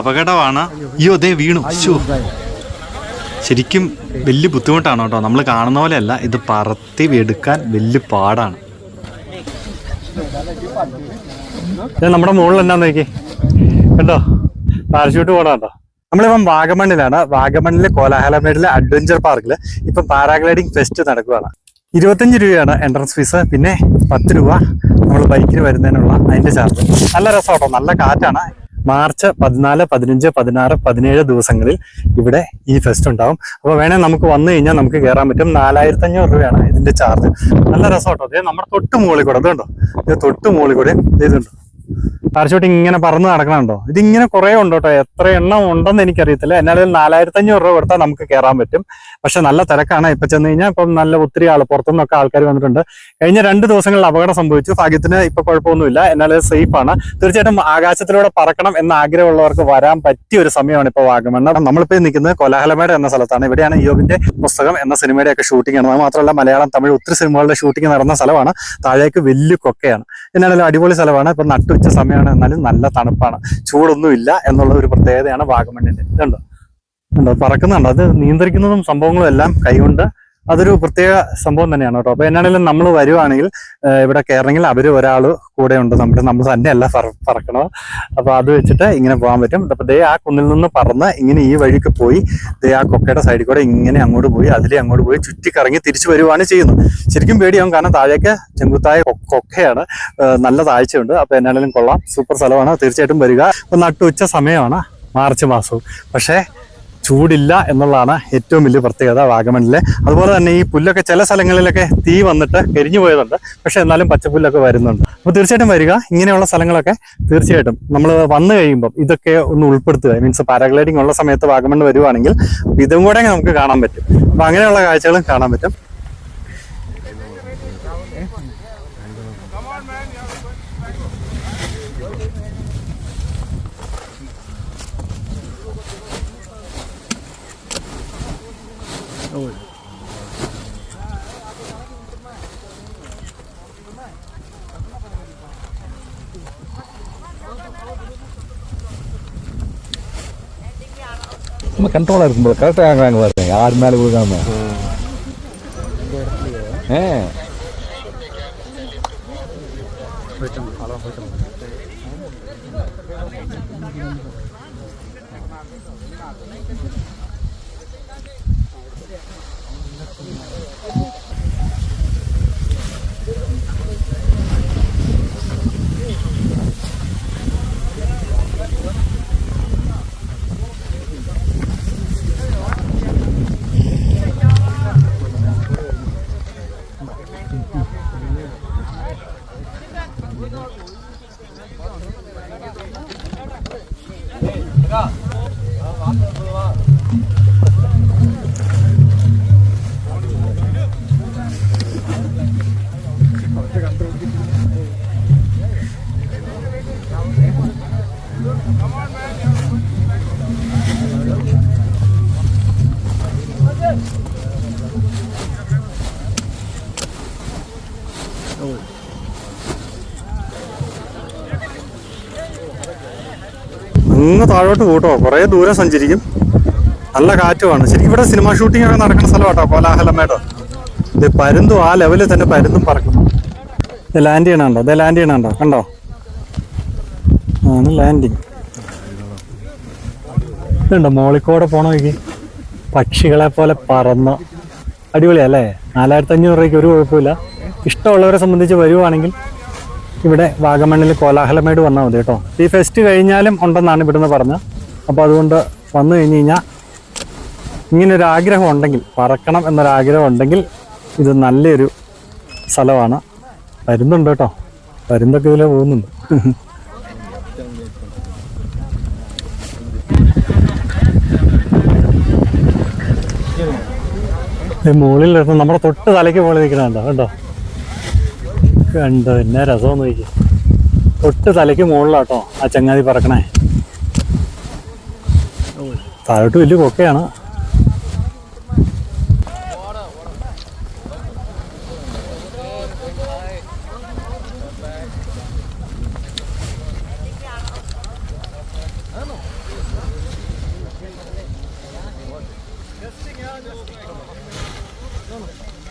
അപകടമാണ്. അയ്യോ അതേ വീണു. ശരിക്കും വലിയ ബുദ്ധിമുട്ടാണ് കേട്ടോ. നമ്മൾ കാണുന്ന പോലെയല്ല, ഇത് പറത്തി എടുക്കാൻ വലിയ പാടാണ്. നമ്മുടെ മുകളിൽ എന്നാന്ന് നോക്കി കേട്ടോ, പാരച്യൂട്ട് പോകണം കേട്ടോ. നമ്മളിപ്പം വാഗമണ്ണിലാണ്. വാഗമണ്ണിലെ കോലാഹലമേടിലെ അഡ്വഞ്ചർ പാർക്കിൽ ഇപ്പം പാരാഗ്ലൈഡിങ് ഫെസ്റ്റ് നടക്കുകയാണ്. 25 രൂപയാണ് എൻട്രൻസ് ഫീസ്. പിന്നെ 10 രൂപ നമ്മൾ ബൈക്കിന് വരുന്നതിനുള്ള അതിൻ്റെ ചാർജ്. നല്ല രസം കേട്ടോ, നല്ല കാറ്റാണ്. മാർച്ച് 14, 15, 16, 17 ദിവസങ്ങളിൽ ഇവിടെ ഈ ഫെസ്റ്റ് ഉണ്ടാവും. അപ്പോൾ വേണേൽ നമുക്ക് വന്നു കഴിഞ്ഞാൽ നമുക്ക് കയറാൻ പറ്റും. 4500 രൂപയാണ് ഇതിന്റെ ചാർജ്. നല്ല രസം കേട്ടോ. അതേ നമ്മുടെ തൊട്ട് മുകളിൽ കൂടെ അതുണ്ടോ, ഇത് തൊട്ട് മുകളിൽ കൂടെ ഇതുണ്ടോ പാരച്യൂട്ട് ഇങ്ങനെ പറന്ന് നടക്കണുണ്ടോ. ഇതിങ്ങനെ കുറേ ഉണ്ട് കേട്ടോ. എത്ര എണ്ണം ഉണ്ടെന്ന് എനിക്കറിയത്തില്ല. എന്നാലും 4500 രൂപ കൊടുത്താൽ നമുക്ക് കയറാൻ പറ്റും. പക്ഷെ നല്ല തിരക്കാണ്. ഇപ്പൊ ചെന്ന് കഴിഞ്ഞാൽ ഇപ്പം നല്ല ഒത്തിരി പുറത്തുനിന്നൊക്കെ ആൾക്കാർ വന്നിട്ടുണ്ട്. കഴിഞ്ഞ 2 ദിവസങ്ങളിൽ അപകടം സംഭവിച്ചു. ഭാഗ്യത്തിന് ഇപ്പൊ കുഴപ്പമൊന്നുമില്ല. എന്നാലും സേഫ് ആണ്. തീർച്ചയായിട്ടും ആകാശത്തിലൂടെ പറക്കണം എന്ന ആഗ്രഹമുള്ളവർക്ക് വരാൻ പറ്റിയ ഒരു സമയമാണ് ഇപ്പോൾ വാഗമൺ. നമ്മളിപ്പോൾ നിൽക്കുന്നത് കോലാഹലമേട് എന്ന സ്ഥലത്താണ്. ഇവിടെയാണ് ഇയോബിന്റെ പുസ്തകം എന്ന സിനിമയുടെ ഒക്കെ ഷൂട്ടിംഗ് ആണ്. അത് മാത്രമല്ല മലയാളം, തമിഴ് ഒത്തിരി സിനിമകളുടെ ഷൂട്ടിംഗ് നടന്ന സ്ഥലമാണ്. താഴേക്ക് വലിയ കൊക്കയാണ്. എന്നാലും അടിപൊളി സ്ഥലമാണ്. ഇപ്പൊ നട്ടുച്ച സമയമാണ്, എന്നാലും നല്ല തണുപ്പാണ്. ചൂടൊന്നും ഇല്ല എന്നുള്ള ഒരു പ്രത്യേകതയാണ് വാഗമണ്ണിന്റെ. ഇതുണ്ടോ, ഉണ്ടോ പറക്കുന്നുണ്ടോ. അത് നിയന്ത്രിക്കുന്നതും സംഭവങ്ങളും എല്ലാം കൈകൊണ്ട് അതൊരു പ്രത്യേക സംഭവം തന്നെയാണ് കേട്ടോ. അപ്പൊ എന്നാണെങ്കിലും നമ്മൾ വരുവാണെങ്കിൽ ഇവിടെ കയറണമെങ്കിൽ അവർ ഒരാൾ കൂടെ ഉണ്ട്. നമ്മൾ തന്നെയല്ല പറക്കണത്. അപ്പൊ അത് വെച്ചിട്ട് ഇങ്ങനെ പോകാൻ പറ്റും. അപ്പൊ ദേ ആ കുന്നിൽ നിന്ന് പറന്ന് ഇങ്ങനെ ഈ വഴിക്ക് പോയി ദേ ആ കൊക്കയുടെ സൈഡിൽ കൂടെ ഇങ്ങനെ അങ്ങോട്ട് പോയി അതിലേ അങ്ങോട്ട് പോയി ചുറ്റിക്കറങ്ങി തിരിച്ചു വരുവാണ് ചെയ്യുന്നത്. ശരിക്കും പേടിയാവും, കാരണം താഴേക്ക് ചെങ്കുത്തായ കൊക്കയാണ്. നല്ല താഴ്ചയുണ്ട്. അപ്പൊ എന്നാണെങ്കിലും കൊള്ളാം, സൂപ്പർ സ്ഥലമാണ്. തീർച്ചയായിട്ടും വരിക. ഇപ്പൊ നട്ടുച്ച സമയമാണ്, മാർച്ച് മാസവും. പക്ഷേ ചൂടില്ല എന്നുള്ളതാണ് ഏറ്റവും വലിയ പ്രത്യേകത വാഗമണ്ണിലെ. അതുപോലെ തന്നെ ഈ പുല്ലൊക്കെ ചില സ്ഥലങ്ങളിലൊക്കെ തീ വന്നിട്ട് കരിഞ്ഞു പോയതുണ്ട്. പക്ഷെ എന്നാലും പച്ചപ്പുല്ലൊക്കെ വരുന്നുണ്ട്. അപ്പോൾ തീർച്ചയായിട്ടും വരിക. ഇങ്ങനെയുള്ള സ്ഥലങ്ങളൊക്കെ തീർച്ചയായിട്ടും നമ്മൾ വന്നു കഴിയുമ്പം ഇതൊക്കെ ഒന്ന് ഉൾപ്പെടുത്തുക. മീൻസ് പാരാഗ്ലൈഡിങ് ഉള്ള സമയത്ത് വാഗമൺ വരുവാണെങ്കിൽ ഇതും കൂടെ നമുക്ക് കാണാൻ പറ്റും. അപ്പം അങ്ങനെയുള്ള കാഴ്ചകളും കാണാൻ പറ്റും. நம்ம கண்ட்ரோலாக இருக்கும்போது கரெக்டாக வாங்க பாருங்க, யார் மேலே கொடுக்காம. അങ്ങ് താഴോട്ട് കൂട്ടോ, കുറേ ദൂരം സഞ്ചരിക്കും. നല്ല കാറ്റുമാണ്. ശരിക്കും ഇവിടെ സിനിമ ഷൂട്ടിംഗ് ഒക്കെ നടക്കുന്ന സ്ഥലമാട്ടോ കോലാഹലമേട്. ഇത് പരുന്തും ആ ലെവലിൽ തന്നെ പരുന്തും പറക്കുന്നു. ഇത് ലാൻഡ് ചെയ്യണുണ്ടോ, ഇത് ലാൻഡ് ചെയ്യണുണ്ടോ, കണ്ടോ, ആണ് ലാൻഡിങ്. ഇതുണ്ടോ മോളിക്കോടെ പോണ നോക്കി, പക്ഷികളെ പോലെ പറന്ന്. അടിപൊളിയല്ലേ? 4500 രൂപയ്ക്ക് ഒരു കുഴപ്പമില്ല. ഇഷ്ടമുള്ളവരെ സംബന്ധിച്ച് വരുവാണെങ്കിൽ ഇവിടെ വാഗമണ്ണിൽ കോലാഹലമേട് വന്നാൽ മതി കേട്ടോ. ഈ ഫെസ്റ്റ് കഴിഞ്ഞാലും ഉണ്ടെന്നാണ് ഇവിടുന്ന് പറഞ്ഞത്. അപ്പോൾ അതുകൊണ്ട് വന്നു കഴിഞ്ഞ് കഴിഞ്ഞാൽ ഇങ്ങനൊരാഗ്രഹം ഉണ്ടെങ്കിൽ, പറക്കണം എന്നൊരാഗ്രഹം ഉണ്ടെങ്കിൽ ഇത് നല്ലൊരു സ്ഥലമാണ്. പരുന്തുണ്ട് കേട്ടോ, പരുന്തൊക്കെ ഇതിൽ പോകുന്നുണ്ട്. മുകളിൽ നമ്മുടെ തൊട്ട് തലയ്ക്ക് മുകളിൽ നിൽക്കണുണ്ടോ, കണ്ടോ, കണ്ടോ, എന്നാ രസമെന്ന് നോക്കി. തൊട്ട് തലയ്ക്ക് മുകളിലാട്ടോ ആ ചങ്ങാതി പറക്കണേ. താഴോട്ട് വലിയ കൊക്കയാണ്.